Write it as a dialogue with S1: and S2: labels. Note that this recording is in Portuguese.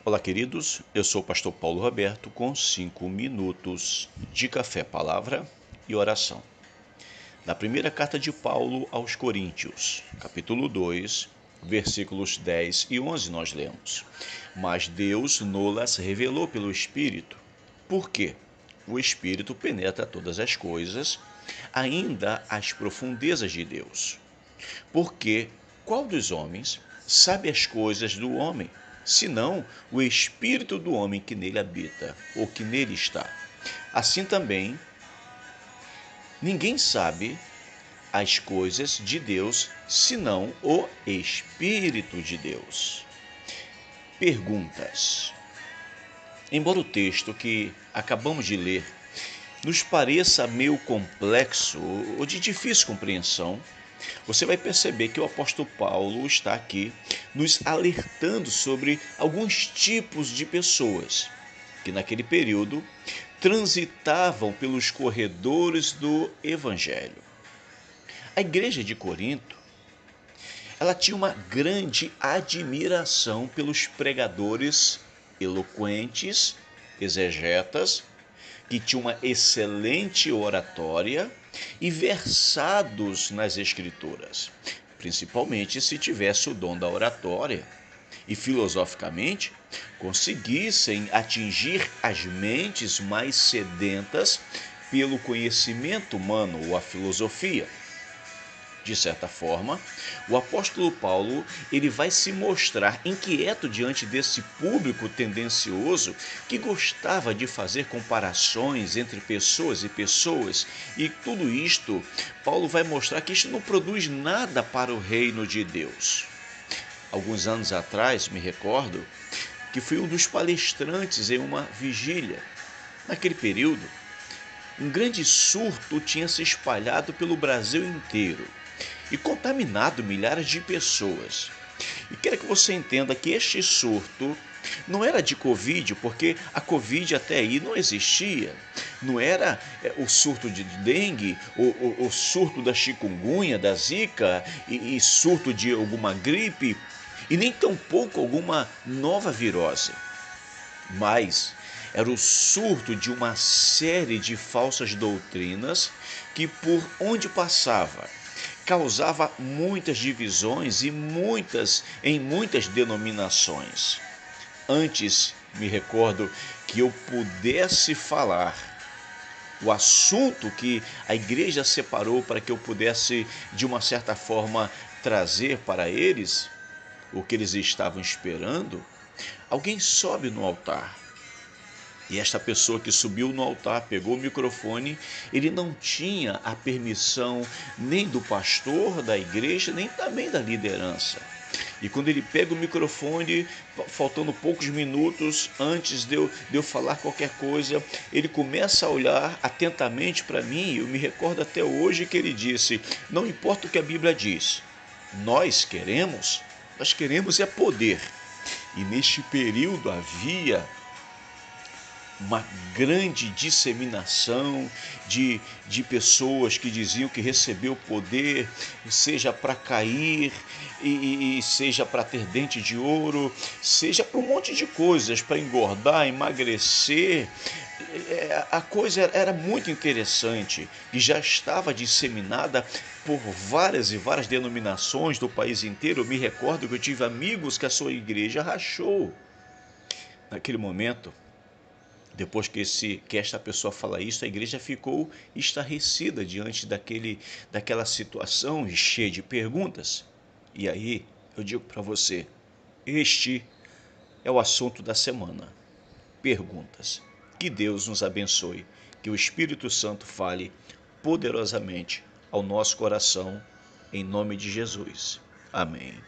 S1: Olá, queridos. Eu sou o pastor Paulo Roberto com 5 minutos de café, palavra e oração. Na primeira carta de Paulo aos Coríntios, capítulo 2, versículos 10 e 11, nós lemos: Mas Deus nos-las revelou pelo Espírito. Por quê? O Espírito penetra todas as coisas, ainda as profundezas de Deus. Porque qual dos homens sabe as coisas do homem, senão o espírito do homem que nele habita, ou que nele está? Assim também, ninguém sabe as coisas de Deus, senão o Espírito de Deus. Perguntas. Embora o texto que acabamos de ler nos pareça meio complexo ou de difícil compreensão, você vai perceber que o apóstolo Paulo está aqui nos alertando sobre alguns tipos de pessoas que naquele período transitavam pelos corredores do Evangelho. A igreja de Corinto, ela tinha uma grande admiração pelos pregadores eloquentes, exegetas, que tinham uma excelente oratória e versados nas Escrituras, principalmente se tivesse o dom da oratória e filosoficamente conseguissem atingir as mentes mais sedentas pelo conhecimento humano ou a filosofia. De certa forma, o apóstolo Paulo ele vai se mostrar inquieto diante desse público tendencioso que gostava de fazer comparações entre pessoas e pessoas, e tudo isto, Paulo vai mostrar que isto não produz nada para o reino de Deus. Alguns anos atrás, me recordo, que fui um dos palestrantes em uma vigília. Naquele período, um grande surto tinha se espalhado pelo Brasil inteiro e contaminado milhares de pessoas. E quero que você entenda que este surto não era de Covid, porque a Covid até aí não existia. Não era o surto de dengue, o surto da chikungunya, da zika e surto de alguma gripe, e nem tampouco alguma nova virose. Mas era o surto de uma série de falsas doutrinas que por onde passava causava muitas divisões e em muitas denominações. Antes, me recordo que eu pudesse falar o assunto que a igreja separou para que eu pudesse, de uma certa forma, trazer para eles o que eles estavam esperando, alguém sobe no altar. E esta pessoa que subiu no altar, pegou o microfone, ele não tinha a permissão nem do pastor da igreja, nem também da liderança. E quando ele pega o microfone, faltando poucos minutos antes de eu falar qualquer coisa, ele começa a olhar atentamente para mim. Eu me recordo até hoje que ele disse: não importa o que a Bíblia diz, nós queremos é poder. E neste período havia uma grande disseminação de pessoas que diziam que recebeu poder, seja para cair, e seja para ter dente de ouro, seja para um monte de coisas, para engordar, emagrecer. A coisa era muito interessante e já estava disseminada por várias e várias denominações do país inteiro. Eu me recordo que eu tive amigos que a sua igreja rachou. Naquele momento, depois que esta pessoa fala isso, a igreja ficou estarrecida diante daquela situação cheia de perguntas. E aí eu digo para você, este é o assunto da semana. Perguntas. Que Deus nos abençoe, que o Espírito Santo fale poderosamente ao nosso coração, em nome de Jesus. Amém.